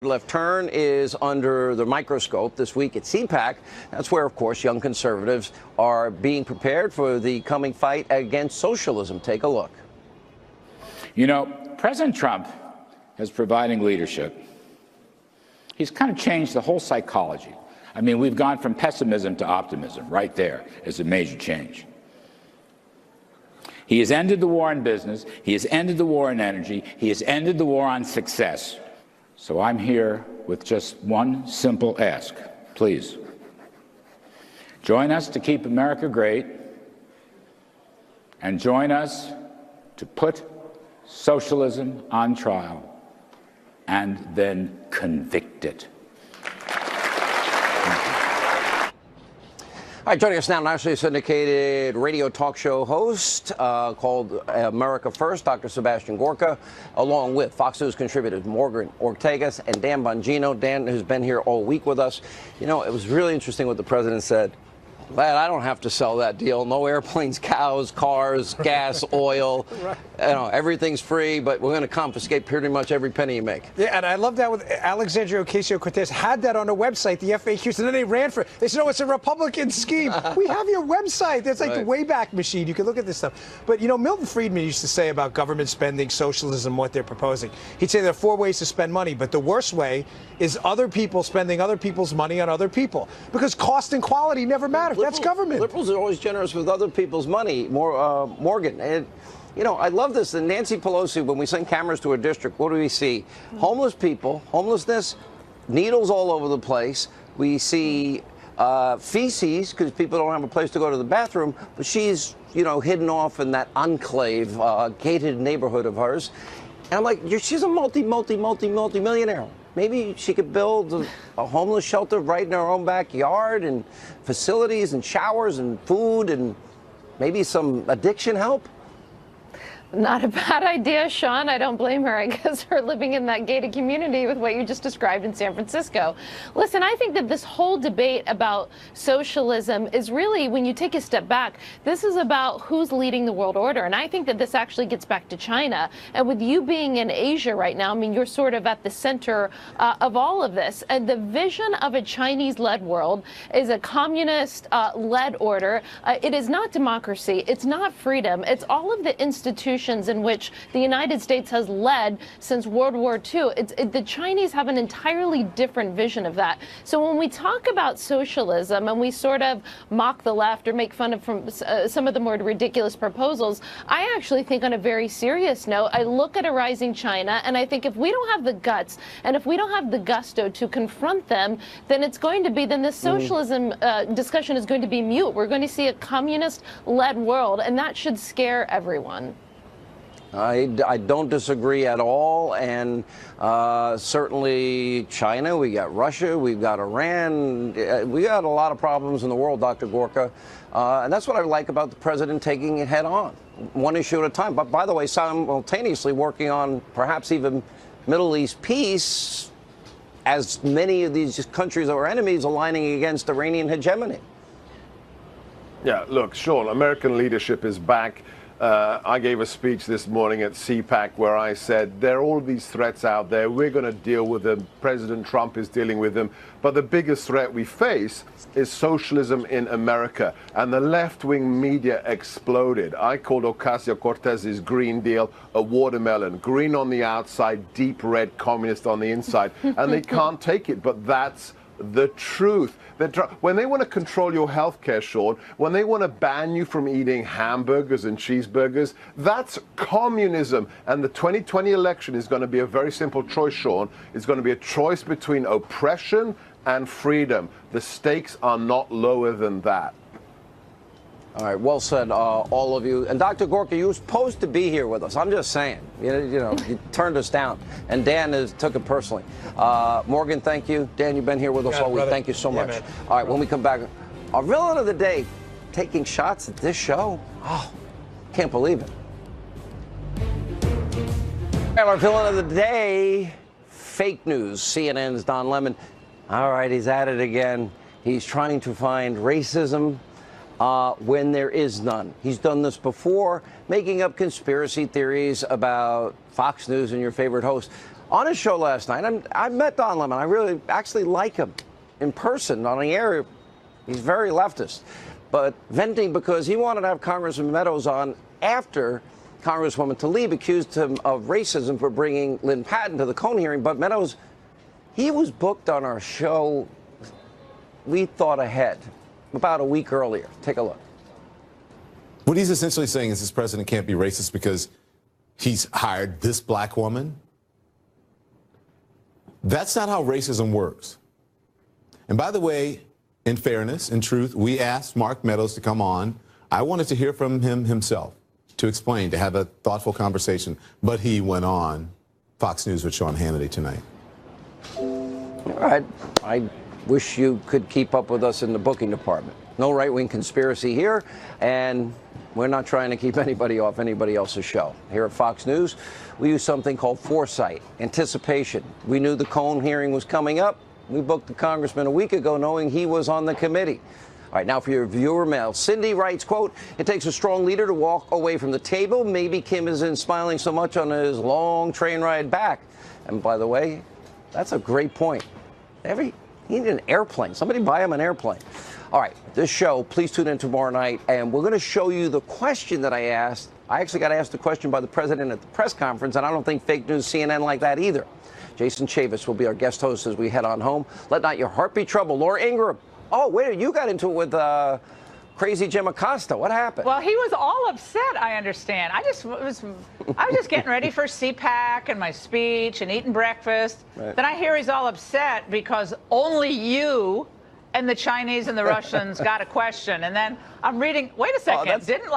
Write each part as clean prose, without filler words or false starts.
Left turn is under the microscope this week at CPAC. That's where, of course, young conservatives are being prepared for the coming fight against socialism. Take a look. You know, President Trump is providing leadership. He's kind of changed the whole psychology. I mean, we've gone from pessimism to optimism. Right there is a major change. He has ended the war on business. He has ended the war on energy. He has ended the war on success. So I'm here with just one simple ask. Please, join us to keep America great, and join us to put socialism on trial and then convict it. All right, joining us now, nationally syndicated radio talk show host called America First, Dr. Sebastian Gorka, along with Fox News contributors Morgan Ortegas and Dan Bongino. Dan, who's been here all week with us. You know, it was really interesting what the president said. Glad I don't have to sell that deal. No airplanes, cows, cars, gas, oil. Right. You know, everything's free, but we're going to confiscate pretty much every penny you make. Yeah, and I love that with Alexandria Ocasio-Cortez had that on her website, the FAQs, and then they ran for it. They said, oh, it's a Republican scheme. We have your website. That's like the Wayback Machine. You can look at this stuff. But, you know, Milton Friedman used to say about government spending, socialism, what they're proposing. He'd say there are 4 ways to spend money, but the worst way is other people spending other people's money on other people. Because cost and quality never matter. That's government. Liberals are always generous with other people's money. Morgan, and, you know, I love this. And Nancy Pelosi, when we send cameras to her district, what do we see? Homeless people, homelessness, needles all over the place. We see feces because people don't have a place to go to the bathroom. But she's, you know, hidden off in that enclave, gated neighborhood of hers. And I'm like, she's a multi-millionaire. Maybe she could build a homeless shelter right in her own backyard, and facilities and showers and food and maybe some addiction help. Not a bad idea, Sean. I don't blame her. I guess her living in that gated community with what you just described in San Francisco. Listen, I think that this whole debate about socialism is really, when you take a step back, this is about who's leading the world order. And I think that this actually gets back to China. And with you being in Asia right now, I mean, you're sort of at the center of all of this. And the vision of a Chinese-led world is a communist-led order. It is not democracy. It's not freedom. It's all of the institutions in which the United States has led since World War II. The Chinese have an entirely different vision of that. So when we talk about socialism and we sort of mock the left or make fun of some of the more ridiculous proposals, I actually think on a very serious note, I look at a rising China and I think if we don't have the guts and if we don't have the gusto to confront them, then it's going to be, then this socialism discussion is going to be mute. We're going to see a communist-led world, and that should scare everyone. I don't disagree at all, and certainly China, we got Russia, we've got Iran, we got a lot of problems in the world, Dr. Gorka, and that's what I like about the president taking it head on, one issue at a time. But by the way, simultaneously working on perhaps even Middle East peace, as many of these countries are enemies aligning against Iranian hegemony. Yeah, look, Sean, American leadership is back. I gave a speech this morning at CPAC where I said there are all these threats out there. We're going to deal with them. President Trump is dealing with them. But the biggest threat we face is socialism in America. And the left-wing media exploded. I called Ocasio-Cortez's Green Deal a watermelon. Green on the outside, deep red communist on the inside. And they can't take it. But that's the truth. When they want to control your health care, Sean, when they want to ban you from eating hamburgers and cheeseburgers, that's communism. And the 2020 election is going to be a very simple choice, Sean. It's going to be a choice between oppression and freedom. The stakes are not lower than that. All right, well said, all of you. And Dr. Gorka, you were supposed to be here with us. I'm just saying, you know, you turned us down, and Dan took it personally. Morgan, thank you. Dan, you've been here with us all week. Thank you so much. Man. All right, when we come back, our villain of the day, taking shots at this show. Oh, can't believe it. And our villain of the day, fake news. CNN's Don Lemon. All right, he's at it again. He's trying to find racism when there is none. He's done this before, making up conspiracy theories about Fox News and your favorite host. on his show last night. I met Don Lemon. I really actually like him in person. On the air, he's very leftist, but venting because he wanted to have Congressman Meadows on after Congresswoman Tlaib accused him of racism for bringing Lynn Patton to the Cohn hearing. But Meadows, he was booked on our show, we thought ahead, about a week earlier. Take a look. What he's essentially saying is this president can't be racist because he's hired this black woman. That's not how racism works. And by the way, in fairness, in truth, we asked Mark Meadows to come on. I wanted to hear from him himself to explain, to have a thoughtful conversation. But he went on Fox News with Sean Hannity tonight. All right. I wish you could keep up with us in the booking department. No right-wing conspiracy here, and we're not trying to keep anybody off anybody else's show. Here at Fox News, we use something called foresight, anticipation. We knew the Cohn hearing was coming up. We booked the congressman a week ago knowing he was on the committee. All right, now for your viewer mail. Cindy writes, quote, "It takes a strong leader to walk away from the table. Maybe Kim isn't smiling so much on his long train ride back." And by the way, that's a great point. He needed an airplane. Somebody buy him an airplane. All right, this show, please tune in tomorrow night, and we're going to show you the question that I asked. I actually got asked the question by the president at the press conference, and I don't think fake news CNN like that either. Jason Chavis will be our guest host as we head on home. Let not your heart be troubled. Laura Ingraham. Oh, wait, you got into it with crazy Jim Acosta. What happened? Well, he was all upset, I understand. I was just getting ready for CPAC and my speech and eating breakfast. Right. Then I hear he's all upset because only you and the Chinese and the Russians got a question. And then I'm reading, wait a second, didn't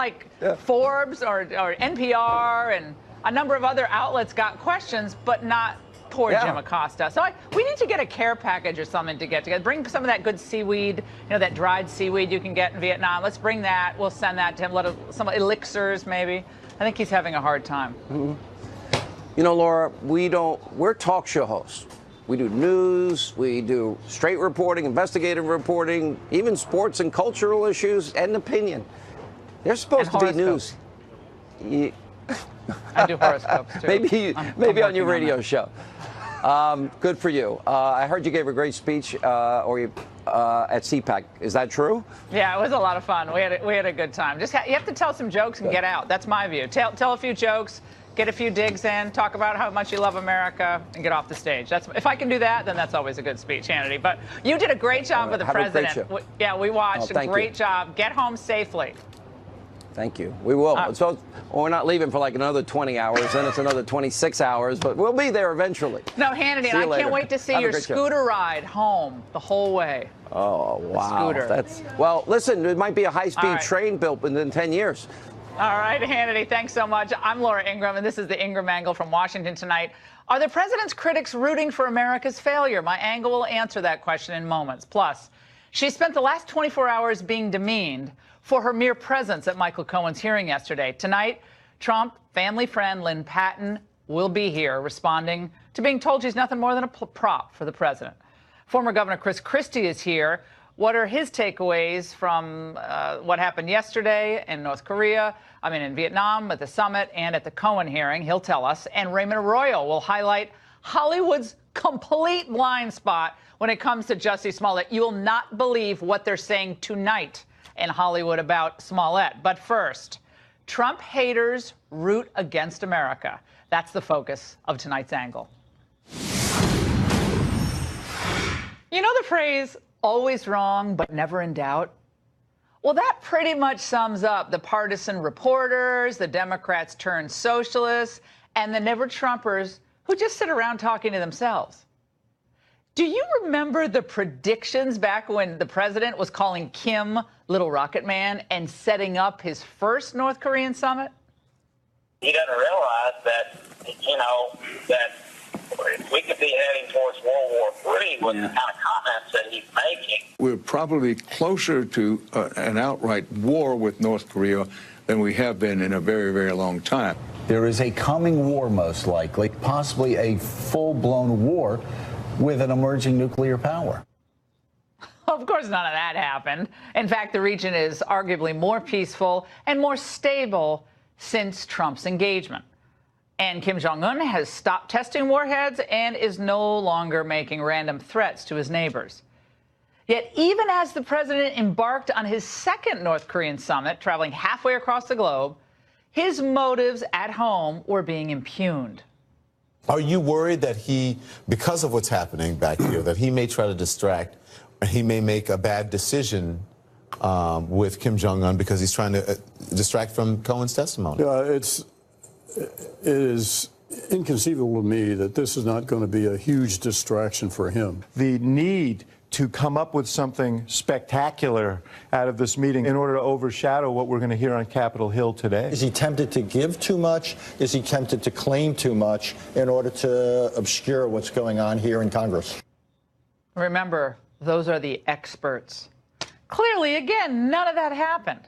Forbes or NPR and a number of other outlets got questions, but not poor Jim Acosta. So we need to get a care package or something to get together. Bring some of that good seaweed, that dried seaweed you can get in Vietnam. Let's bring that. We'll send that to him. Some elixirs, maybe. I think he's having a hard time. Mm-hmm. Laura, we're talk show hosts. We do news, we do straight reporting, investigative reporting, even sports and cultural issues and opinion. They're supposed to be news. I do horoscopes too. Maybe on your radio show. Good for you. I heard you gave a great speech at CPAC. Is that true? Yeah, it was a lot of fun. We had a good time. You have to tell some jokes and get out. That's my view. Tell a few jokes, get a few digs in, talk about how much you love America, and get off the stage. If I can do that, then that's always a good speech, Hannity. But you did a great job with the president. We watched. A great job. Get home safely. Thank you. We will. So we're not leaving for like another 20 hours, then it's another 26 hours, but we'll be there eventually. No, Hannity, and I can't wait to see your scooter ride home the whole way. Oh, wow. Well, listen, there might be a high-speed train built within 10 years. All right, Hannity, thanks so much. I'm Laura Ingraham, and this is the Ingraham Angle from Washington tonight. Are the president's critics rooting for America's failure? My angle will answer that question in moments. Plus, she spent the last 24 hours being demeaned for her mere presence at Michael Cohen's hearing yesterday. Tonight, Trump family friend Lynn Patton will be here responding to being told she's nothing more than a prop for the president. Former Governor Chris Christie is here. What are his takeaways from what happened yesterday in in Vietnam at the summit and at the Cohen hearing? He'll tell us. And Raymond Arroyo will highlight Hollywood's complete blind spot when it comes to Jussie Smollett. You will not believe what they're saying tonight in Hollywood about Smollett. But first, Trump haters root against America. That's the focus of tonight's angle. You know the phrase, always wrong, but never in doubt? Well, that pretty much sums up the partisan reporters, the Democrats turned socialists, and the never Trumpers who just sit around talking to themselves. Do you remember the predictions back when the president was calling Kim Little Rocket Man and setting up his first North Korean summit? He doesn't realize that, that we could be heading towards World War III with the kind of comments that he's making. We're probably closer to an outright war with North Korea than we have been in a very, very long time. There is a coming war, most likely, possibly a full-blown war with an emerging nuclear power. Of course, none of that happened. In fact, the region is arguably more peaceful and more stable since Trump's engagement. And Kim Jong-un has stopped testing warheads and is no longer making random threats to his neighbors. Yet even as the president embarked on his second North Korean summit, traveling halfway across the globe, his motives at home were being impugned. Are you worried that he, because of what's happening back here, that he may try to distract, or he may make a bad decision with Kim Jong-un because he's trying to distract from Cohen's testimony? It is inconceivable to me that this is not going to be a huge distraction for him. The need to come up with something spectacular out of this meeting in order to overshadow what we're going to hear on Capitol Hill today. Is he tempted to give too much? Is he tempted to claim too much in order to obscure what's going on here in Congress? Remember, those are the experts. Clearly, again, none of that happened.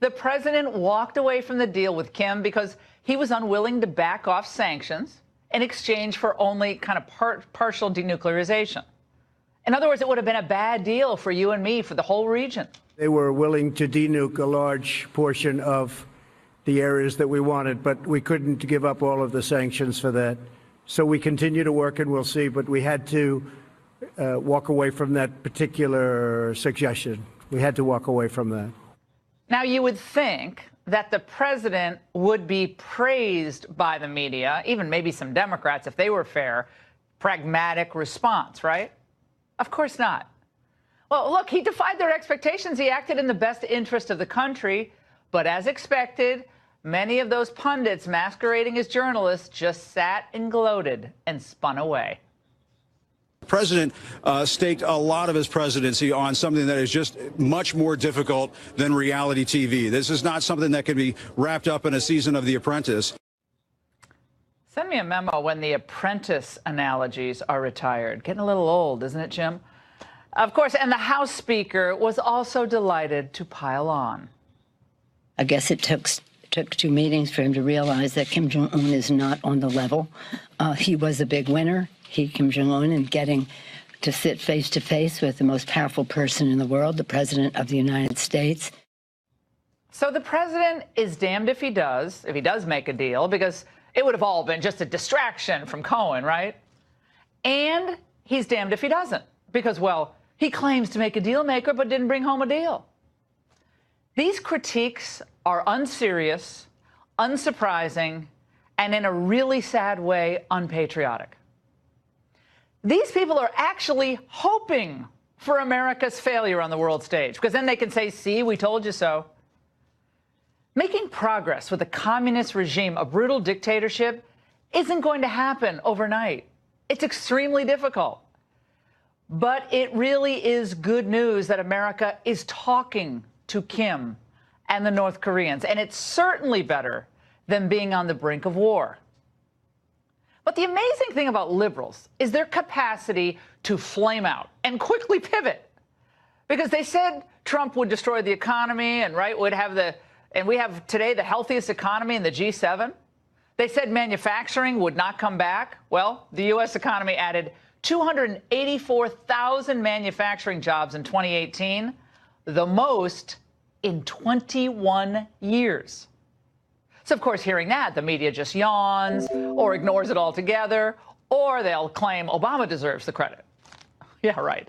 The president walked away from the deal with Kim because he was unwilling to back off sanctions in exchange for only kind of partial denuclearization. In other words, it would have been a bad deal for you and me, for the whole region. They were willing to denuke a large portion of the areas that we wanted, but we couldn't give up all of the sanctions for that. So we continue to work, and we'll see, but we had to walk away from that particular suggestion. We had to walk away from that. Now, you would think that the president would be praised by the media, even maybe some Democrats, if they were fair, pragmatic response, right? Of course not. Well, look, he defied their expectations. He acted in the best interest of the country. But as expected, many of those pundits masquerading as journalists just sat and gloated and spun away. The president staked a lot of his presidency on something that is just much more difficult than reality TV. This is not something that can be wrapped up in a season of The Apprentice. Send me a memo when the Apprentice analogies are retired. Getting a little old, isn't it, Jim? Of course, and the House Speaker was also delighted to pile on. I guess it took 2 meetings for him to realize that Kim Jong-un is not on the level. He was a big winner, Kim Jong-un, in getting to sit face to face with the most powerful person in the world, the President of the United States. So the president is damned if he does make a deal, because it would have all been just a distraction from Cohen, right? And he's damned if he doesn't, because, well, he claims to make a deal maker but didn't bring home a deal. These critiques are unserious, unsurprising, and in a really sad way, unpatriotic. These people are actually hoping for America's failure on the world stage, because then they can say, see, we told you so. Making progress with a communist regime, a brutal dictatorship, isn't going to happen overnight. It's extremely difficult. But it really is good news that America is talking to Kim and the North Koreans, and it's certainly better than being on the brink of war. But the amazing thing about liberals is their capacity to flame out and quickly pivot. Because they said Trump would destroy the economy and, right, and we have today the healthiest economy in the G7. They said manufacturing would not come back. Well, the U.S. economy added 284,000 manufacturing jobs in 2018, the most in 21 years. So, of course, hearing that, the media just yawns or ignores it altogether, or they'll claim Obama deserves the credit. Yeah, right.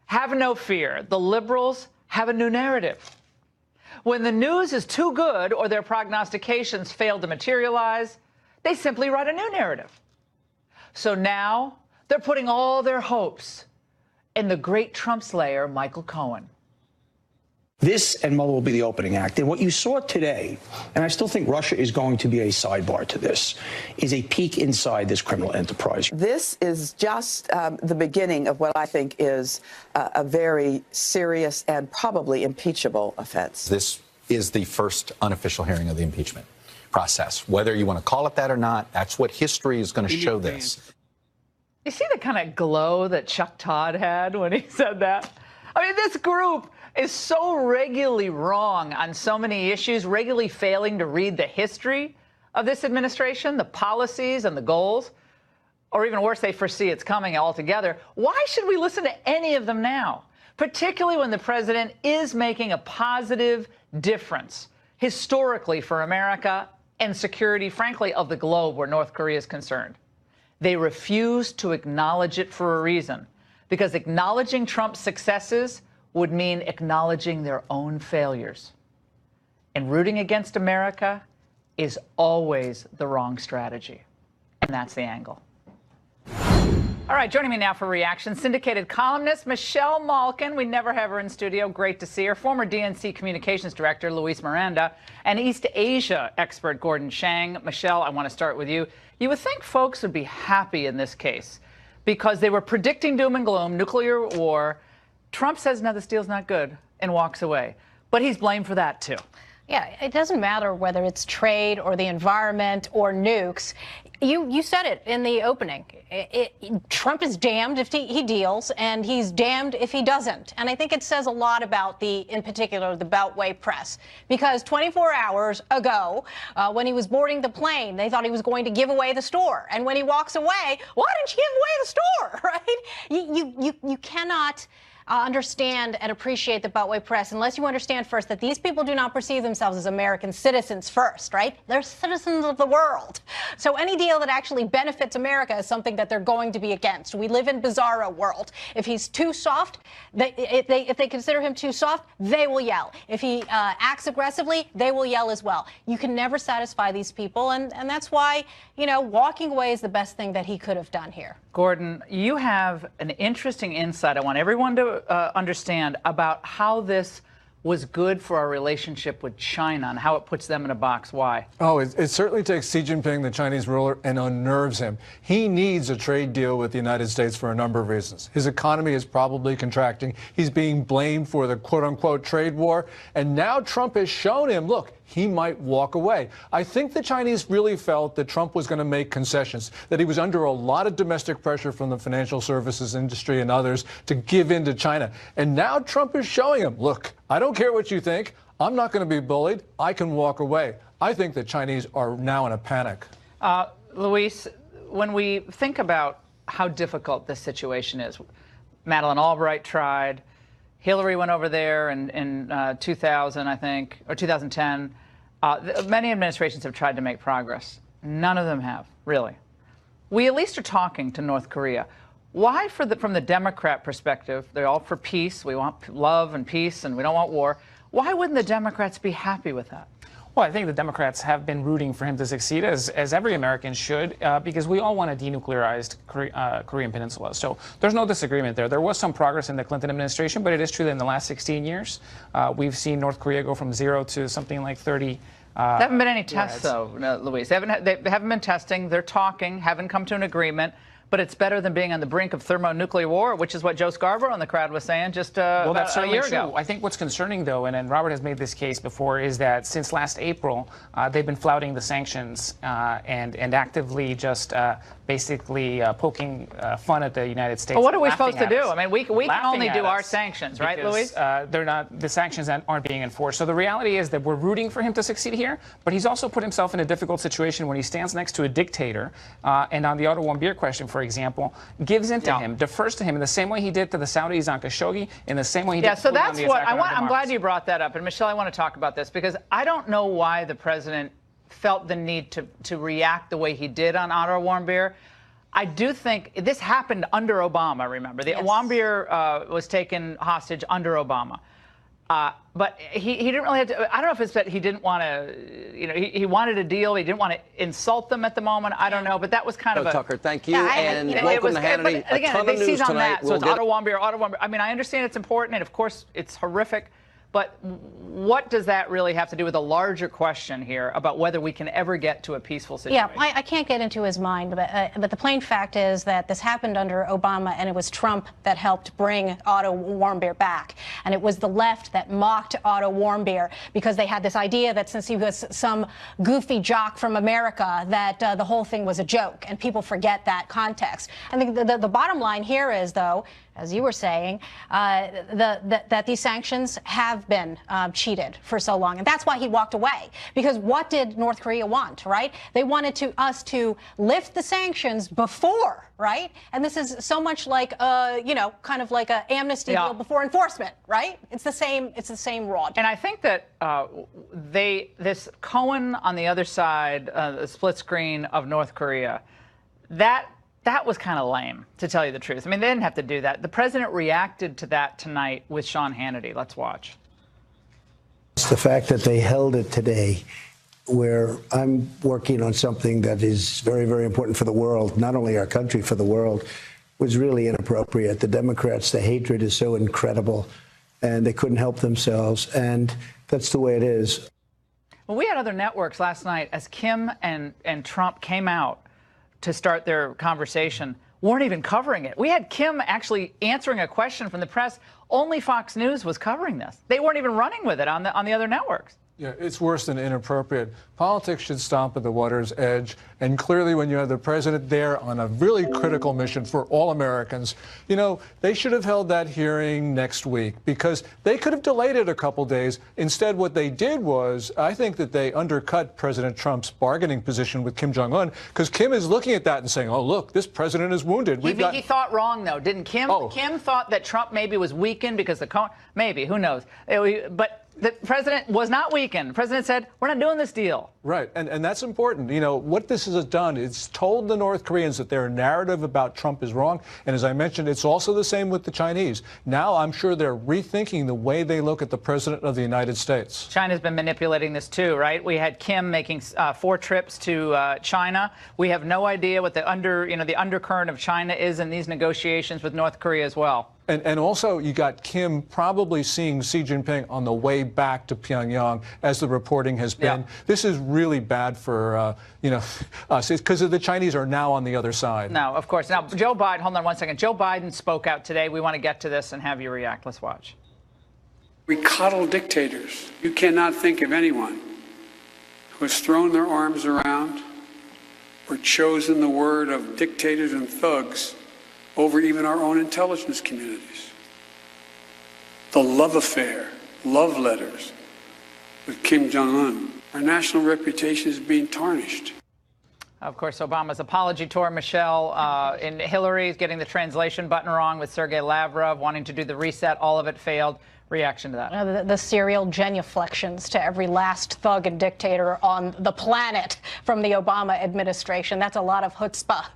Have no fear. The liberals have a new narrative. When the news is too good or their prognostications fail to materialize, they simply write a new narrative. So now they're putting all their hopes in the great Trump slayer, Michael Cohen. This and Mueller will be the opening act. And what you saw today, and I still think Russia is going to be a sidebar to this, is a peek inside this criminal enterprise. This is just the beginning of what I think is a very serious and probably impeachable offense. This is the first unofficial hearing of the impeachment process. Whether you want to call it that or not, that's what history is going to show this. You see the kind of glow that Chuck Todd had when he said that? I mean, this group is so regularly wrong on so many issues, regularly failing to read the history of this administration, the policies and the goals, or even worse, they foresee it's coming altogether. Why should we listen to any of them now, particularly when the president is making a positive difference historically for America and security, frankly, of the globe where North Korea is concerned. They refuse to acknowledge it for a reason, because acknowledging Trump's successes would mean acknowledging their own failures. And rooting against America is always the wrong strategy. And that's the angle. All right, joining me now for reaction, syndicated columnist Michelle Malkin. We never have her in studio. Great to see her. Former DNC Communications Director Luis Miranda, and East Asia expert Gordon Chang. Michelle, I want to start with you. You would think folks would be happy in this case because they were predicting doom and gloom, nuclear war. Trump says, no, this deal's not good, and walks away. But he's blamed for that, too. Yeah, it doesn't matter whether it's trade or the environment or nukes. You said it in the opening. Trump is damned if he deals, and he's damned if he doesn't. And I think it says a lot about in particular, the Beltway press. Because 24 hours ago, when he was boarding the plane, they thought he was going to give away the store. And when he walks away, why didn't you give away the store, right? You cannot understand and appreciate the Beltway press unless you understand first that these people do not perceive themselves as American citizens first, right? They're citizens of the world. So any deal that actually benefits America is something that they're going to be against. We live in bizarro world. If he's too soft, if they consider him too soft, they will yell. If he acts aggressively, they will yell as well. You can never satisfy these people, and that's why, walking away is the best thing that he could have done here. Gordon, you have an interesting insight. I want everyone to understand about how this was good for our relationship with China and how it puts them in a box. Why? Oh, it certainly takes Xi Jinping, the Chinese ruler, and unnerves him. He needs a trade deal with the United States for a number of reasons. His economy is probably contracting. He's being blamed for the quote-unquote trade war. And now Trump has shown him, look, he might walk away. I think the Chinese really felt that Trump was going to make concessions, that he was under a lot of domestic pressure from the financial services industry and others to give in to China. And now Trump is showing him, look, I don't care what you think. I'm not going to be bullied. I can walk away. I think the Chinese are now in a panic. Luis, when we think about how difficult this situation is, Madeleine Albright tried. Hillary went over there in 2000, I think, or 2010. Many administrations have tried to make progress. None of them have, really. We at least are talking to North Korea. Why, from the Democrat perspective, they're all for peace. We want love and peace, and we don't want war. Why wouldn't the Democrats be happy with that? Well, I think the Democrats have been rooting for him to succeed, as every American should, because we all want a denuclearized Korean Peninsula. So there's no disagreement there. There was some progress in the Clinton administration, but it is true that in the last 16 years, we've seen North Korea go from 0 to something like 30. There haven't been any tests, though, Luis. They haven't been testing. They're talking, haven't come to an agreement. But it's better than being on the brink of thermonuclear war, which is what Joe Scarborough in the crowd was saying just well, that's a year true. ago. I think what's concerning, though, and Robert has made this case before, is that since last April, they've been flouting the sanctions and actively just basically poking fun at the United States. Well, what are we supposed to do? I mean, we can only do our sanctions, right, Luis? They're not, the sanctions aren't being enforced. So the reality is that we're rooting for him to succeed here, but he's also put himself in a difficult situation when he stands next to a dictator, and on the Otto Warmbier question, for example, gives in to him, defers to him in the same way he did to the Saudis on Khashoggi, in the same way he did to so that's what I'm glad democracy. you brought that up. And Michelle, I want to talk about this because I don't know why the president felt the need to react the way he did on Otto Warmbier. I do think this happened under Obama, remember. The Warmbier was taken hostage under Obama. But he didn't really have to, I don't know if it's that he didn't want to, he wanted a deal. He didn't want to insult them at the moment. I don't know. But that was kind of a... Tucker, thank you. And welcome to Hannity. But again, a ton of news tonight. So it's Otto Warmbier, Otto Warmbier. I mean, I understand it's important, and of course it's horrific. But what does that really have to do with a larger question here about whether we can ever get to a peaceful situation? Yeah, I can't get into his mind, but the plain fact is that this happened under Obama, and it was Trump that helped bring Otto Warmbier back. And it was the left that mocked Otto Warmbier because they had this idea that since he was some goofy jock from America, that the whole thing was a joke. And people forget that context. I think the bottom line here is, though, as you were saying, that these sanctions have been cheated for so long. And that's why he walked away. Because what did North Korea want, right? They wanted us to lift the sanctions before, right? And this is so much like, kind of like an amnesty deal before enforcement, right? It's the same raw deal. And I think that this Cohen on the other side, the split screen of North Korea, that was kind of lame, to tell you the truth. I mean, they didn't have to do that. The president reacted to that tonight with Sean Hannity. Let's watch. It's the fact that they held it today, where I'm working on something that is very, very important for the world, not only our country, for the world, was really inappropriate. The Democrats, the hatred is so incredible, and they couldn't help themselves, and that's the way it is. Well, we had other networks last night as Kim and Trump came out to start their conversation, weren't even covering it. We had Kim actually answering a question from the press. Only Fox News was covering this. They weren't even running with it on the other networks. Yeah, it's worse than inappropriate. Politics should stop at the water's edge. And clearly, when you have the president there on a really critical mission for all Americans, they should have held that hearing next week because they could have delayed it a couple days. Instead, what they did was, I think that they undercut President Trump's bargaining position with Kim Jong-un because Kim is looking at that and saying, oh, look, this president is wounded. He thought wrong, though, didn't Kim? Oh. Kim thought that Trump maybe was weakened because maybe, who knows? But the president was not weakened. The president said, we're not doing this deal. Right. And that's important. What this has done, it's told the North Koreans that their narrative about Trump is wrong. And as I mentioned, it's also the same with the Chinese. Now I'm sure they're rethinking the way they look at the president of the United States. China's been manipulating this too, right? We had Kim making 4 trips to China. We have no idea what the undercurrent of China is in these negotiations with North Korea as well. And also, you got Kim probably seeing Xi Jinping on the way back to Pyongyang, as the reporting has been. Yeah. This is really bad for, us, because the Chinese are now on the other side. No, of course. Now, Joe Biden, hold on one second. Joe Biden spoke out today. We want to get to this and have you react. Let's watch. We coddle dictators. You cannot think of anyone who has thrown their arms around or chosen the word of dictators and thugs over even our own intelligence communities. The love affair, love letters with Kim Jong-un. Our national reputation is being tarnished. Of course, Obama's apology tour, Michelle, and Hillary's getting the translation button wrong with Sergei Lavrov, wanting to do the reset. All of it failed. Reaction to that? The serial genuflections to every last thug and dictator on the planet from the Obama administration. That's a lot of chutzpah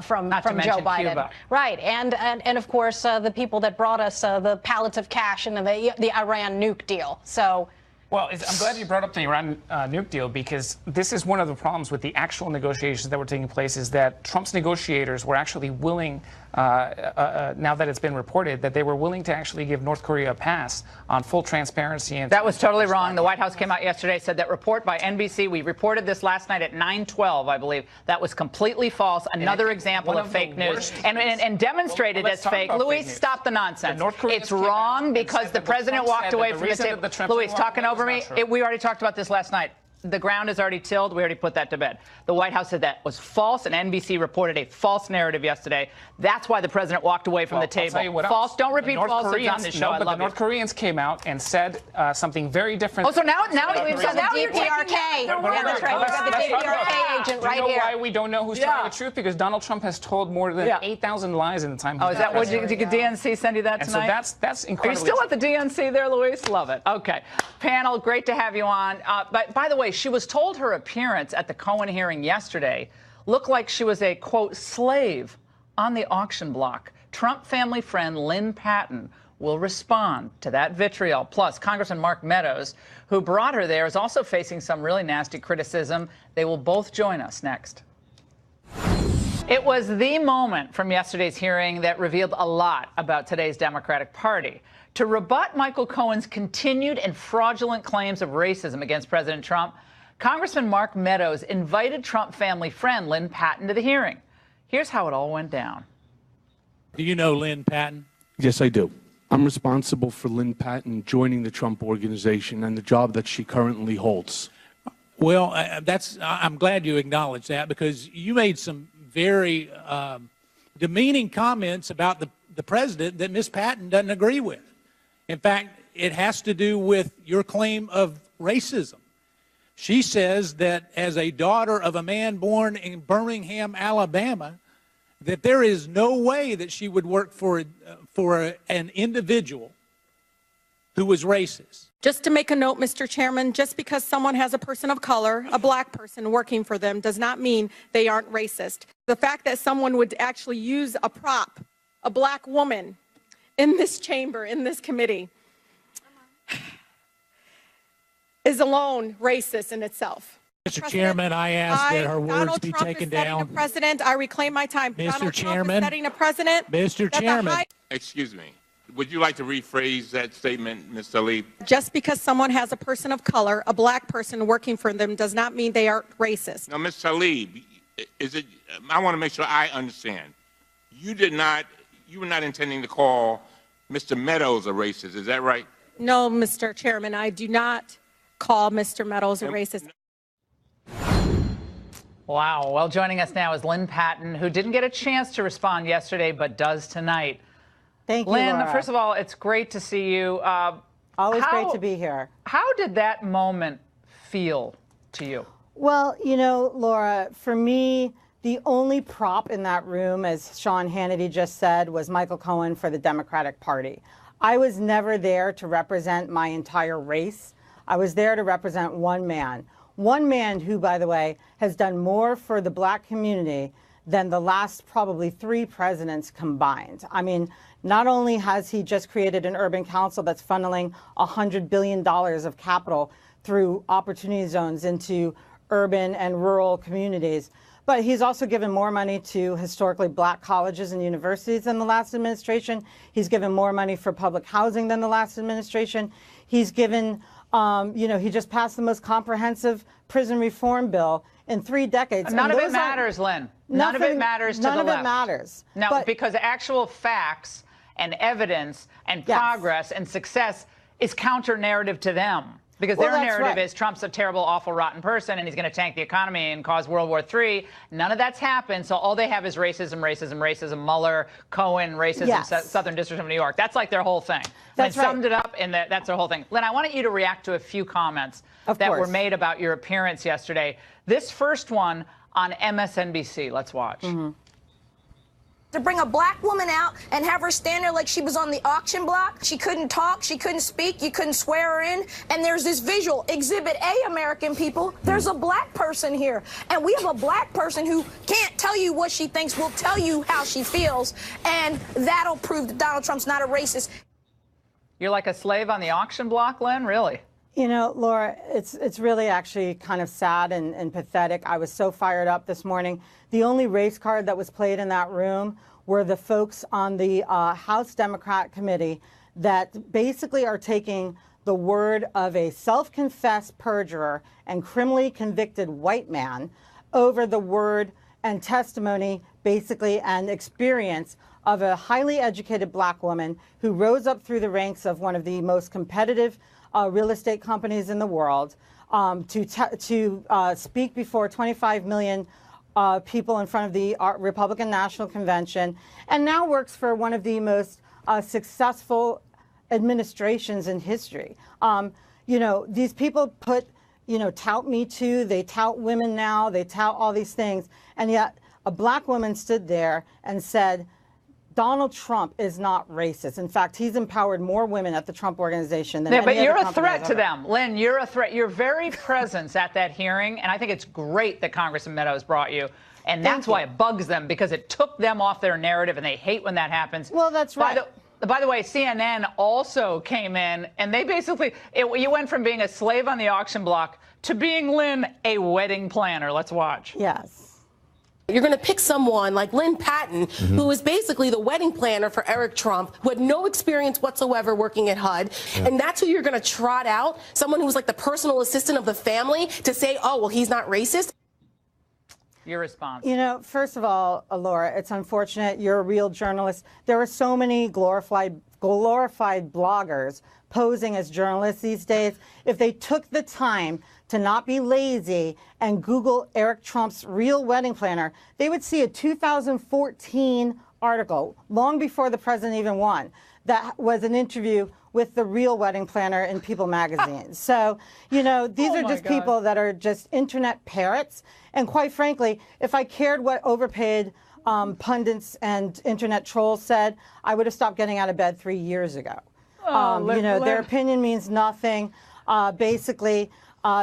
from Joe Biden. Cuba. Right. And of course, the people that brought us the pallets of cash and the Iran nuke deal. So. Well, I'm glad you brought up the Iran nuke deal because this is one of the problems with the actual negotiations that were taking place is that Trump's negotiators were actually willing, now that it's been reported, that they were willing to actually give North Korea a pass on full transparency. And that was totally wrong. The White House came out yesterday, said that report by NBC. We reported this last night at 9:12, I believe. That was completely false. Another example of fake news. And demonstrated as fake. Luis, stop the nonsense. It's wrong because the president walked away from the table. Luis, talking over me. We already talked about this last night. The ground is already tilled. We already put that to bed. The White House said that was false, and NBC reported a false narrative yesterday. That's why the president walked away from the table. I'll tell you what false. Else. Don't repeat falsehoods on this show. No, but the North Koreans came out and said something very different. Oh, so now we've got the DPRK. Yeah, that's right. We've got the DPRK agent right here. Do you know why we don't know who's telling the truth? Because Donald Trump has told more than 8,000 lies in the time. Oh, is that what did DNC send you that tonight? And so that's incredible. Are you still at the DNC there, Luis? Love it. Okay, panel, great to have you on. But by the way, she was told her appearance at the Cohen hearing yesterday looked like she was a, quote, slave on the auction block. Trump family friend Lynn Patton will respond to that vitriol. Plus, Congressman Mark Meadows, who brought her there, is also facing some really nasty criticism. They will both join us next. It was the moment from yesterday's hearing that revealed a lot about today's Democratic Party. To rebut Michael Cohen's continued and fraudulent claims of racism against President Trump, Congressman Mark Meadows invited Trump family friend Lynn Patton to the hearing. Here's how it all went down. Do you know Lynn Patton? Yes, I do. I'm responsible for Lynn Patton joining the Trump Organization and the job that she currently holds. Well, I'm glad you acknowledge that because you made some very demeaning comments about the president that Ms. Patton doesn't agree with. In fact, it has to do with your claim of racism. She says that as a daughter of a man born in Birmingham, Alabama, that there is no way that she would work for an individual who was racist. Just to make a note, Mr. Chairman, just because someone has a person of color, a black person working for them, does not mean they aren't racist. The fact that someone would actually use a prop, a black woman, in this chamber, in this committee, is alone racist in itself. Mr. Chairman, I ask that her words Donald be Trump taken is setting down. A precedent. I reclaim my time. Mr. Donald Chairman, Trump is setting a precedent. Mr. Chairman. Excuse me. Would you like to rephrase that statement, Ms. Tlaib? Just because someone has a person of color, a black person working for them, does not mean they are racist. Now, Ms. Tlaib, I want to make sure I understand. You were not intending to call Mr. Meadows a racist, is that right? No, Mr. Chairman, I do not call Mr. Meadows a racist. Wow. Well, joining us now is Lynn Patton, who didn't get a chance to respond yesterday, but does tonight. Thank you, Lynn, Laura. first of all, it's great to see you. Always great to be here. How did that moment feel to you? Well, you know, Laura, for me, the only prop in that room, as Sean Hannity just said, was Michael Cohen for the Democratic Party. I was never there to represent my entire race. I was there to represent one man. One man who, by the way, has done more for the black community than the last probably 3 presidents combined. I mean, not only has he just created an urban council that's funneling $100 billion of capital through opportunity zones into urban and rural communities, but he's also given more money to historically black colleges and universities than the last administration. He's given more money for public housing than the last administration. He's given, you know, he just passed the most comprehensive prison reform bill in 3 decades. None of it matters, Lynn. None of it matters to the left. None of it matters. Now, because actual facts and evidence and progress and success is counter-narrative to them. Because their narrative is Trump's a terrible, awful, rotten person, and he's going to tank the economy and cause World War III. None of that's happened, so all they have is racism, racism, racism, Mueller, Cohen, racism, Southern District of New York. That's like their whole thing. That's right. Summed it up, and that's their whole thing. Lynn, I wanted you to react to a few comments that were made about your appearance yesterday. This first one on MSNBC. Let's watch. To bring a black woman out and have her stand there like she was on the auction block. She couldn't talk, she couldn't speak, you couldn't swear her in. And there's this visual, Exhibit A, American people, there's a black person here. And we have a black person who can't tell you what she thinks, will tell you how she feels. And that'll prove that Donald Trump's not a racist. You're like a slave on the auction block, Lynn? Really? You know, Laura, it's really actually kind of sad and pathetic. I was so fired up this morning. The only race card that was played in that room were the folks on the House Democrat Committee that basically are taking the word of a self-confessed perjurer and criminally convicted white man over the word and testimony, basically, and experience of a highly educated black woman who rose up through the ranks of one of the most competitive real estate companies in the world to speak before 25 million people in front of the Republican National Convention, and now works for one of the most successful administrations in history. You know, these people tout Me Too, they tout women now, they tout all these things, and yet a black woman stood there and said, Donald Trump is not racist. In fact, he's empowered more women at the Trump Organization than any other company. But you're a threat to them. Lynn, you're a threat. Your very presence at that hearing, and I think it's great that Congressman Meadows brought you, and that's why it bugs them, because it took them off their narrative, and they hate when that happens. Well, that's right. By the way, CNN also came in, and they basically, you went from being a slave on the auction block to being, Lynn, a wedding planner. Let's watch. Yes. You're going to pick someone like Lynn Patton, who is basically the wedding planner for Eric Trump, who had no experience whatsoever working at HUD, and that's who you're going to trot out, someone who's like the personal assistant of the family, to say, oh, well, he's not racist? Your response. You know, first of all, Laura, it's unfortunate. You're a real journalist. There are so many glorified bloggers posing as journalists these days. If they took the time to not be lazy and Google Eric Trump's real wedding planner, they would see a 2014 article, long before the president even won, that was an interview with the real wedding planner in People magazine. So, you know, these are just people that are just internet parrots. And quite frankly, if I cared what overpaid pundits and internet trolls said, I would have stopped getting out of bed 3 years ago. You know, their opinion means nothing. Basically,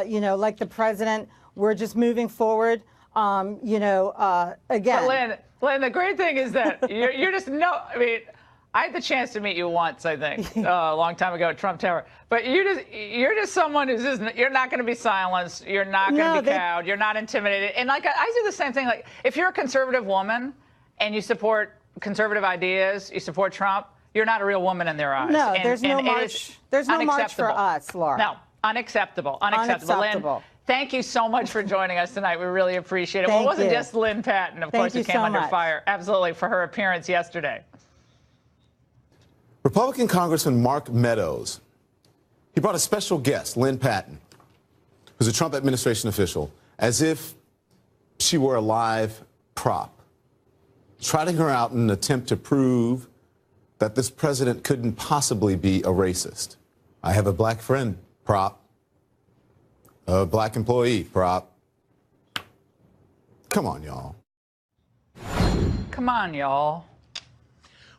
you know, like the president, we're just moving forward. You know, again. But Lynn, the great thing is that you're just I mean, I had the chance to meet you once, I think, a long time ago at Trump Tower. But you're just someone who's just, you're not going to be silenced. You're not going to be cowed. You're not intimidated. And like I do the same thing. Like if you're a conservative woman and you support conservative ideas, you support Trump, you're not a real woman in their eyes. No, there's no march. There's no march for us, Laura. No, unacceptable. Lynn, thank you so much for joining us tonight. We really appreciate it. Well, it wasn't just Lynn Patton, of course, who came under fire, absolutely, for her appearance yesterday. Republican Congressman Mark Meadows, he brought a special guest, Lynn Patton, who's a Trump administration official, as if she were a live prop, trotting her out in an attempt to prove that this president couldn't possibly be a racist. I have a black friend, prop. A black employee, prop. Come on, y'all. Come on, y'all.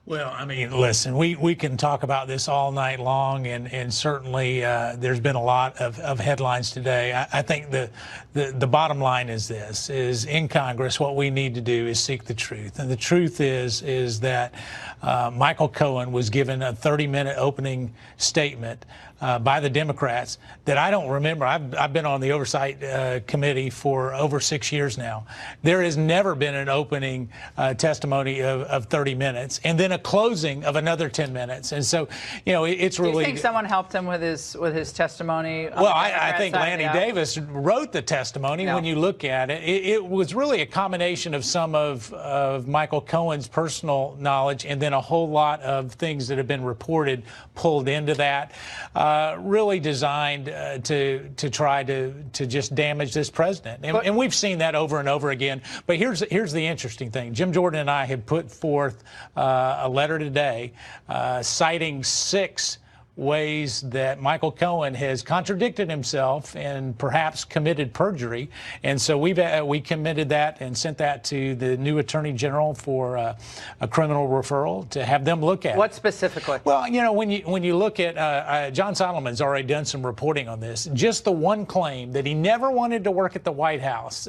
Well, I mean, listen, we can talk about this all night long, and certainly there's been a lot of headlines today. I think the bottom line is this, is in Congress, what we need to do is seek the truth. And the truth is that Michael Cohen was given a 30-minute opening statement by the Democrats that I don't remember. I've been on the Oversight Committee for over 6 years now. There has never been an opening testimony of 30 minutes and then a closing of another 10 minutes. And so, you know, it's really... Do you think someone helped him with his testimony? Well, I think Lanny Davis wrote the testimony. When you look at it. It was really a combination of some of Michael Cohen's personal knowledge and then a whole lot of things that have been reported pulled into that. Really designed to try to just damage this president. And we've seen that over and over again. But here's the interesting thing. Jim Jordan and I have put forth a letter today citing 6 ways that Michael Cohen has contradicted himself and perhaps committed perjury. And so we committed that and sent that to the new Attorney General for a criminal referral to have them look at it. What specifically? Well, you know, when you look at John Solomon's already done some reporting on this. Just the one claim that he never wanted to work at the White House,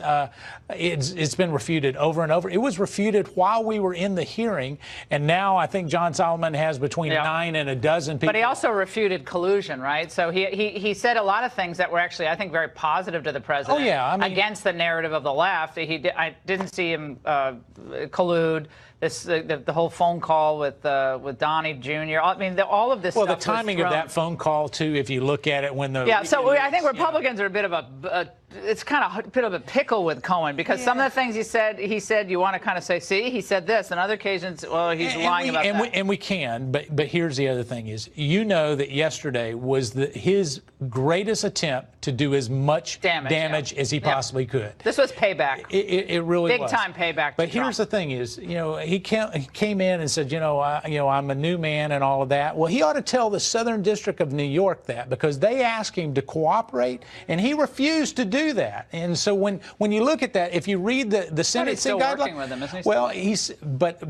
it's been refuted over and over. It was refuted while we were in the hearing, and now I think John Solomon has between 9 and a dozen people. But he also refuted collusion, right? So he said a lot of things that were actually, I think, very positive to the president. Oh, yeah. I mean, against the narrative of the left. I didn't see him collude. The whole phone call with Donnie Jr. I mean, all of this. Well, stuff the timing of that phone call too, if you look at it, when the So I think Republicans are a bit of it's kind of a bit of a pickle with Cohen because some of the things he said you want to kind of say, see, he said this. On other occasions, well, he's lying about that. And we can, but here's the other thing: is you know that yesterday was his greatest attempt to do as much damage as he possibly could. This was payback. It really was big time payback. But here's the thing: is he came in and said, I'm a new man and all of that. Well, he ought to tell the Southern District of New York that because they asked him to cooperate and he refused to do that. And so when you look at that, if you read the sentencing guidelines, working with him, isn't he? Well,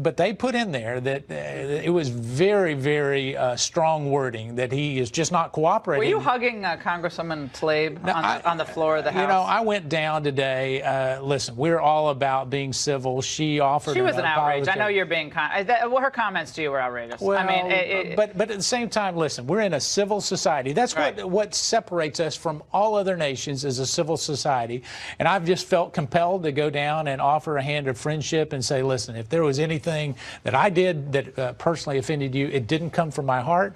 but they put in there that it was very, very strong wording that he is just not cooperating. Were you hugging Congresswoman Tlaib on the floor of the House? You know, I went down today. Listen, we're all about being civil. She offered. She was an outrage. I know you're being her comments to you were outrageous. Well, I mean, but at the same time, listen, we're in a civil society. That's what separates us from all other nations is a civil society. And I've just felt compelled to go down and offer a hand of friendship and say, listen, if there was anything that I did that personally offended you, it didn't come from my heart.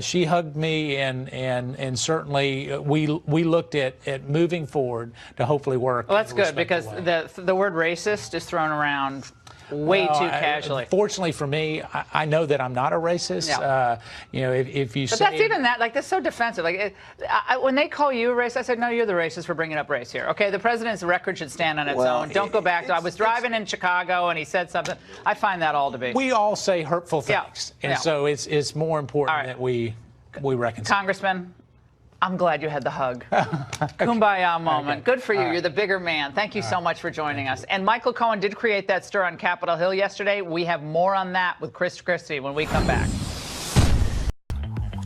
She hugged me, and certainly we looked at moving forward to hopefully work. Well, that's good because the word racist is thrown around way too casually. Fortunately for me, I know that I'm not a racist. Yeah. You know, if you But say... that's even that, like, that's so defensive. Like, when they call you a racist, I said, no, you're the racist for bringing up race here. Okay, the president's record should stand on its own. Don't go back to, I was driving in Chicago and he said something. I find that all to be. We all say hurtful things. And so it's more important that we reconcile. Congressman, I'm glad you had the hug. Kumbaya moment. Good for you. You're the bigger man. Thank you so much for joining us. And Michael Cohen did create that stir on Capitol Hill yesterday. We have more on that with Chris Christie when we come back.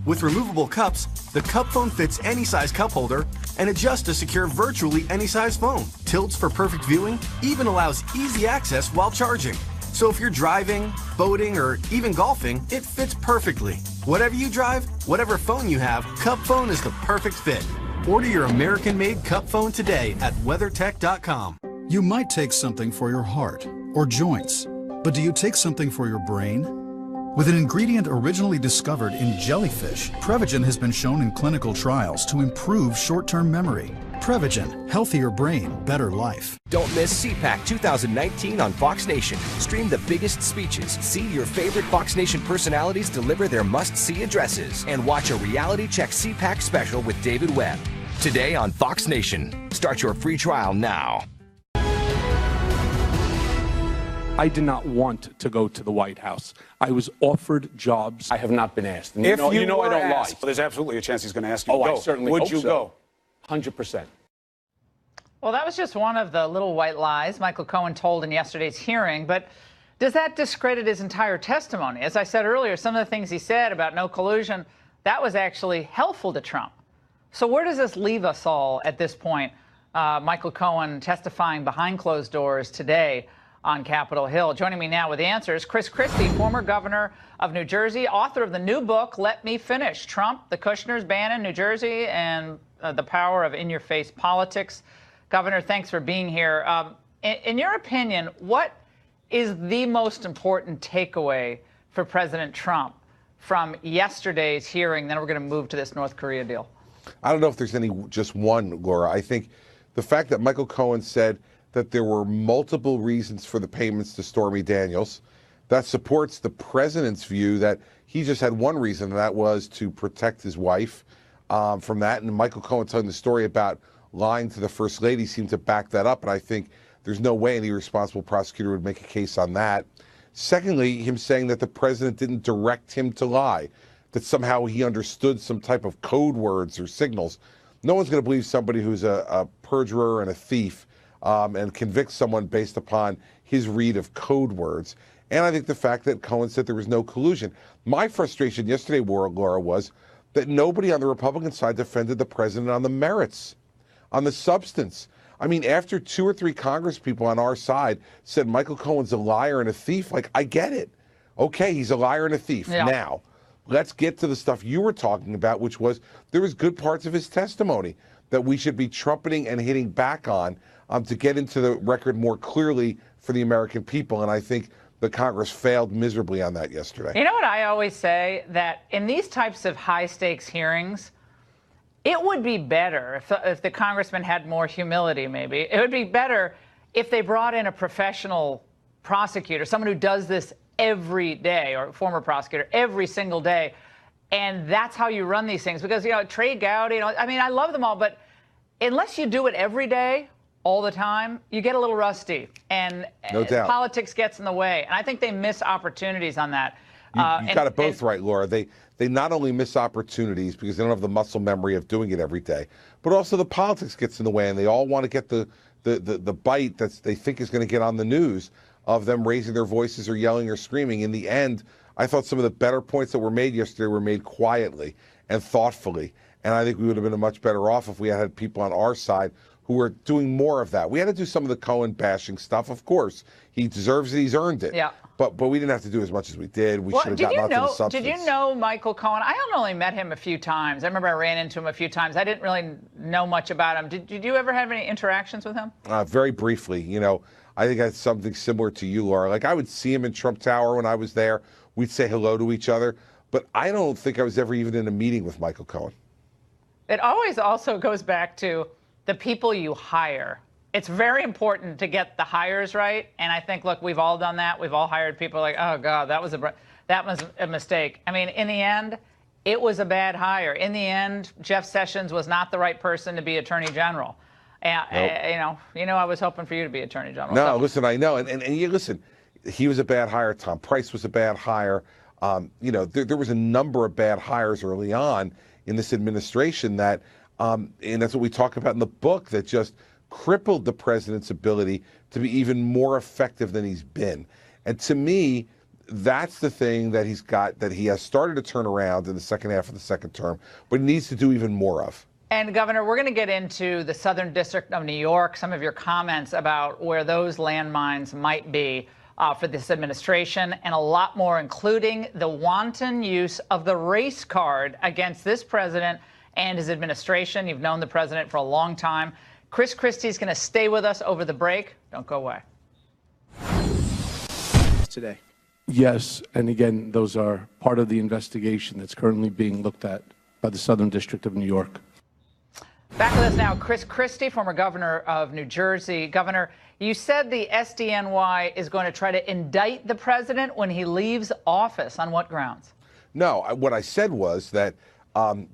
With removable cups, the Cup Phone fits any size cup holder and adjusts to secure virtually any size phone. Tilts for perfect viewing, even allows easy access while charging. So if you're driving, boating, or even golfing, it fits perfectly. Whatever you drive, whatever phone you have, Cup Phone is the perfect fit. Order your American-made Cup Phone today at WeatherTech.com. You might take something for your heart or joints, but do you take something for your brain? With an ingredient originally discovered in jellyfish, Prevagen has been shown in clinical trials to improve short-term memory. Prevagen, healthier brain, better life. Don't miss CPAC 2019 on Fox Nation. Stream the biggest speeches, see your favorite Fox Nation personalities deliver their must-see addresses, and watch a reality check CPAC special with David Webb. Today on Fox Nation. Start your free trial now. I did not want to go to the White House. I was offered jobs. I have not been asked. And If you know I don't asked, lie. well, there's absolutely a chance he's going to ask you Oh, to go. I certainly Would hope you so. go? 100%. Well, that was just one of the little white lies Michael Cohen told in yesterday's hearing. But does that discredit his entire testimony? As I said earlier, some of the things he said about no collusion, that was actually helpful to Trump. So where does this leave us all at this point? Michael Cohen testifying behind closed doors today on Capitol Hill. Joining me now with the answers, Chris Christie, former governor of New Jersey, author of the new book, Let Me Finish, Trump, the Kushners, Bannon, New Jersey, and the Power of In-Your-Face Politics. Governor, thanks for being here. In your opinion, what is the most important takeaway for President Trump from yesterday's hearing? Then we're going to move to this North Korea deal. I don't know if there's any just one, Laura. I think the fact that Michael Cohen said that there were multiple reasons for the payments to Stormy Daniels, that supports the president's view that he just had one reason, and that was to protect his wife from that. And Michael Cohen telling the story about lying to the First Lady seemed to back that up, and I think there's no way any responsible prosecutor would make a case on that. Secondly, him saying that the president didn't direct him to lie, that somehow he understood some type of code words or signals. No one's going to believe somebody who's a perjurer and a thief and convict someone based upon his read of code words. And I think the fact that Cohen said there was no collusion. My frustration yesterday, Laura, was that nobody on the Republican side defended the president on the merits, on the substance. I mean, after 2 or 3 congresspeople on our side said Michael Cohen's a liar and a thief, like, I get it. Okay, he's a liar and a thief. Yeah. Now, let's get to the stuff you were talking about, which was there was good parts of his testimony that we should be trumpeting and hitting back on to get into the record more clearly for the American people. And I think the Congress failed miserably on that yesterday. You know what I always say? That in these types of high-stakes hearings, it would be better if the congressman had more humility, maybe. It would be better if they brought in a professional prosecutor, someone who does this every day, or former prosecutor, every single day. And that's how you run these things. Because, Trey Gowdy, I mean, I love them all, but unless you do it every day, all the time, you get a little rusty, and no doubt. Politics gets in the way. And I think they miss opportunities on that. You got it both right, Laura. They not only miss opportunities because they don't have the muscle memory of doing it every day, but also the politics gets in the way, and they all want to get the bite that they think is going to get on the news of them raising their voices or yelling or screaming. In the end, I thought some of the better points that were made yesterday were made quietly and thoughtfully, and I think we would have been much better off if we had people on our side who were doing more of that. We had to do some of the Cohen bashing stuff, of course. He deserves it. He's earned it. Yeah. But we didn't have to do as much as we did. We should have gotten out to the substance. Did you know Michael Cohen? I only met him a few times. I remember I ran into him a few times. I didn't really know much about him. Did you ever have any interactions with him? Very briefly. I think I had something similar to you, Laura. Like, I would see him in Trump Tower when I was there. We'd say hello to each other. But I don't think I was ever even in a meeting with Michael Cohen. It always also goes back to the people you hire it's very important to get the hires right. And I think, look, we've all done that. We've all hired people like, oh, God, that was a mistake. I mean, in the end, it was a bad hire. In the end, Jeff Sessions was not the right person to be Attorney General. And, nope. I was hoping for you to be Attorney General. No, listen, I know. And you listen, he was a bad hire. Tom Price was a bad hire. There was a number of bad hires early on in this administration that, and that's what we talk about in the book, that just crippled the president's ability to be even more effective than he's been. And to me, that's the thing that he has started to turn around in the second half of the second term, but he needs to do even more of. And, Governor, we're going to get into the Southern District of New York, some of your comments about where those landmines might be for this administration, and a lot more, including the wanton use of the race card against this president and his administration. You've known the president for a long time. Chris Christie's going to stay with us over the break. Don't go away. Today. Yes, and again, those are part of the investigation that's currently being looked at by the Southern District of New York. Back with us now, Chris Christie, former governor of New Jersey. Governor, you said the SDNY is going to try to indict the president when he leaves office. On what grounds? No, what I said was that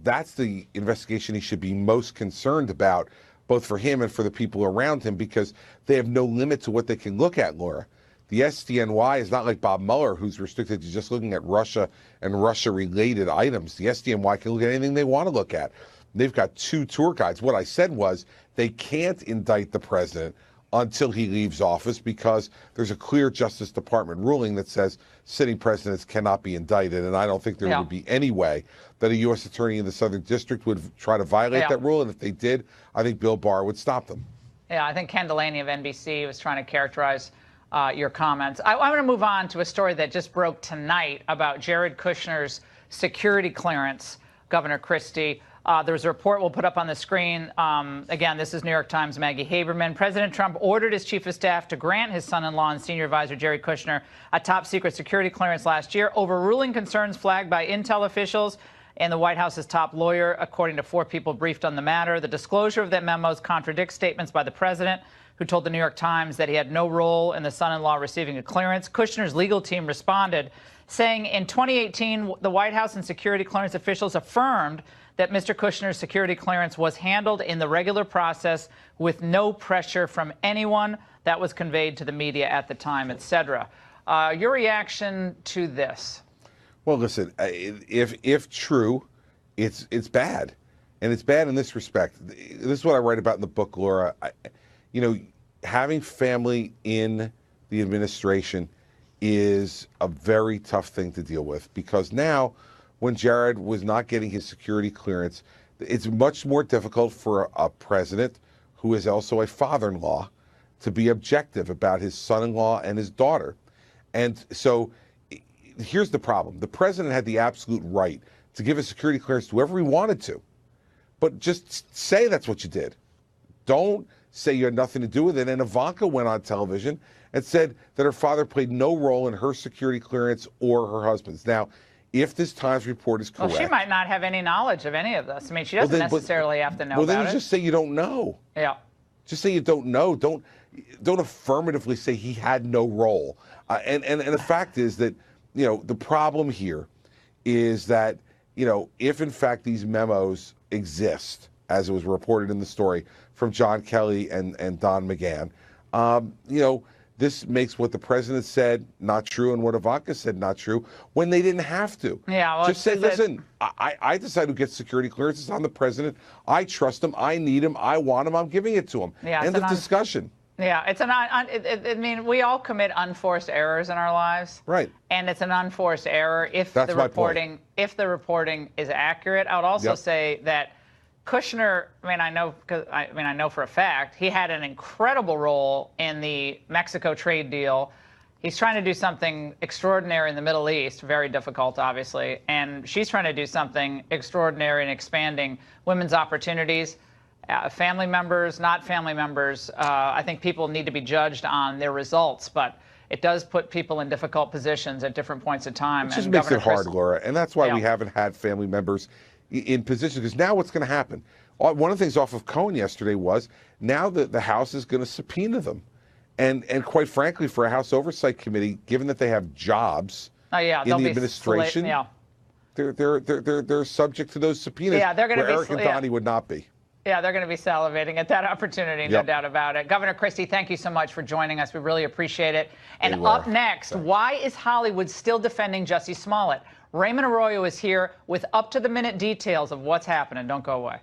that's the investigation he should be most concerned about, both for him and for the people around him, because they have no limit to what they can look at, Laura. The SDNY is not like Bob Mueller, who's restricted to just looking at Russia and Russia-related items. The SDNY can look at anything they want to look at. They've got 2 tour guides. What I said was they can't indict the president until he leaves office, because there's a clear Justice Department ruling that says sitting presidents cannot be indicted. And I don't think there would be any way that a U.S. attorney in the Southern District would try to violate that rule. And if they did, I think Bill Barr would stop them. Yeah, I think Ken Delaney of NBC was trying to characterize your comments. I'm going to move on to a story that just broke tonight about Jared Kushner's security clearance, Governor Christie. There's a report we'll put up on the screen. Again, this is New York Times' Maggie Haberman. President Trump ordered his chief of staff to grant his son-in-law and senior advisor, Jared Kushner, a top-secret security clearance last year, overruling concerns flagged by intel officials and the White House's top lawyer, according to 4 people briefed on the matter. The disclosure of that memos contradicts statements by the president, who told the New York Times that he had no role in the son-in-law receiving a clearance. Kushner's legal team responded, saying in 2018, the White House and security clearance officials affirmed that Mr. Kushner's security clearance was handled in the regular process with no pressure from anyone. That was conveyed to the media at the time, et cetera. Your reaction to this? Well, listen, if true, it's bad. And it's bad in this respect. This is what I write about in the book, Laura. Having family in the administration is a very tough thing to deal with, because now, when Jared was not getting his security clearance, it's much more difficult for a president who is also a father-in-law to be objective about his son-in-law and his daughter. And so here's the problem. The president had the absolute right to give a security clearance to whoever he wanted to, but just say that's what you did. Don't say you had nothing to do with it. And Ivanka went on television and said that her father played no role in her security clearance or her husband's. Now, if this Times report is correct... Well, she might not have any knowledge of any of this. I mean, she doesn't necessarily have to know about it. Well, then just say you don't know. Yeah. Just say you don't know. Don't affirmatively say he had no role. And the fact is that, the problem here is that, if in fact these memos exist, as it was reported in the story from John Kelly and Don McGahn, this makes what the president said not true and what Ivanka said not true, when they didn't have to. Yeah, well, just say, listen, I decide who gets security clearance. It's on the president. I trust him. I need him. I want him. I'm giving it to him. Yeah, end of discussion. Yeah, I mean, we all commit unforced errors in our lives. Right. And it's an unforced error if the reporting is accurate. I would also say that Kushner, I know for a fact, he had an incredible role in the Mexico trade deal. He's trying to do something extraordinary in the Middle East, very difficult, obviously, and she's trying to do something extraordinary in expanding women's opportunities. Family members, not family members, I think people need to be judged on their results, but it does put people in difficult positions at different points in time. It just makes it hard, Laura, and that's why we haven't had family members in position, because now what's going to happen? One of the things off of Cohen yesterday was now that the House is going to subpoena them. And quite frankly, for a House Oversight Committee, given that they have jobs in the administration, they're subject to those subpoenas. Yeah, they're going to be. Eric and Donnie would not be. Yeah, they're going to be salivating at that opportunity, no doubt about it. Governor Christie, thank you so much for joining us. We really appreciate it. And up next, why is Hollywood still defending Jussie Smollett? Raymond Arroyo is here with up-to-the-minute details of what's happening. Don't go away.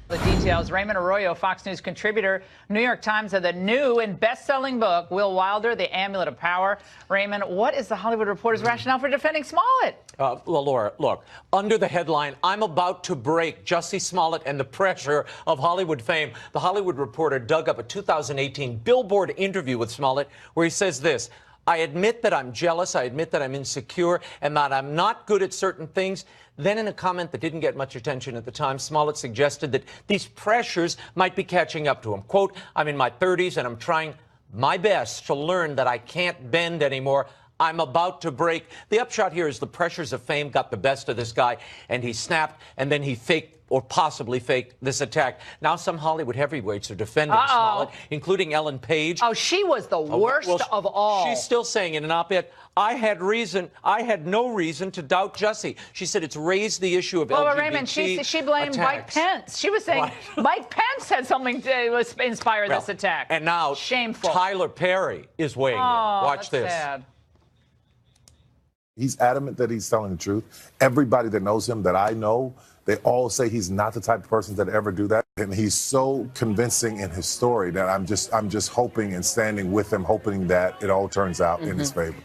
The details. Raymond Arroyo, Fox News contributor, New York Times, of the new and best-selling book, Will Wilder, The Amulet of Power. Raymond, what is the Hollywood Reporter's rationale for defending Smollett? Well, Laura, look, under the headline, I'm about to break Jussie Smollett and the pressure of Hollywood fame, the Hollywood Reporter dug up a 2018 Billboard interview with Smollett where he says this: I admit that I'm jealous, I admit that I'm insecure, and that I'm not good at certain things. Then in a comment that didn't get much attention at the time, Smollett suggested that these pressures might be catching up to him. Quote, I'm in my 30s and I'm trying my best to learn that I can't bend anymore. I'm about to break. The upshot here is the pressures of fame got the best of this guy, and he snapped, and then he faked or possibly faked this attack. Now some Hollywood heavyweights are defending Smollett, including Ellen Page. Oh, she was the worst of all. She's still saying in an op-ed, I had no reason to doubt Jussie. She said it's raised the issue of LGBT Well, Raymond, she blamed attacks. Mike Pence. She was saying Mike Pence had something to inspire this attack. And now shameful. Tyler Perry is weighing in. Watch that's this. Sad. He's adamant that he's telling the truth. Everybody that knows him that I know, they all say he's not the type of person that ever do that. And he's so convincing in his story that I'm just hoping and standing with him, hoping that it all turns out in his favor.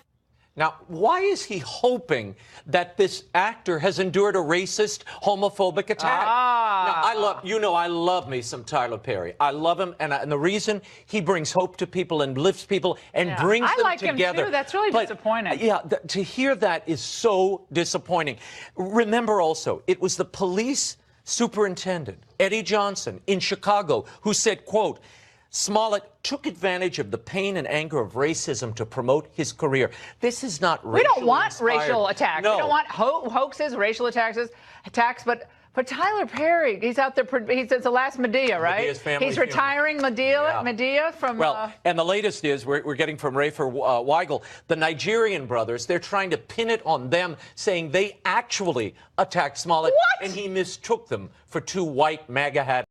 Now, why is he hoping that this actor has endured a racist, homophobic attack? Now, I love me some Tyler Perry. I love him, and the reason he brings hope to people and lifts people and brings them like together. him too. That's really disappointing. Yeah, to hear that is so disappointing. Remember also, it was the police superintendent, Eddie Johnson, in Chicago, who said, quote, Smollett took advantage of the pain and anger of racism to promote his career. This is not racially We don't want inspired. racial attacks. No. We don't want hoaxes, racial attacks, but Tyler Perry, he's out there. It's the last Medea, right? Medea's family He's funeral. retiring Medea from. And the latest is we're getting from Rafer Weigel, the Nigerian brothers. They're trying to pin it on them, saying they actually attacked Smollett, and he mistook them for two white MAGA hat.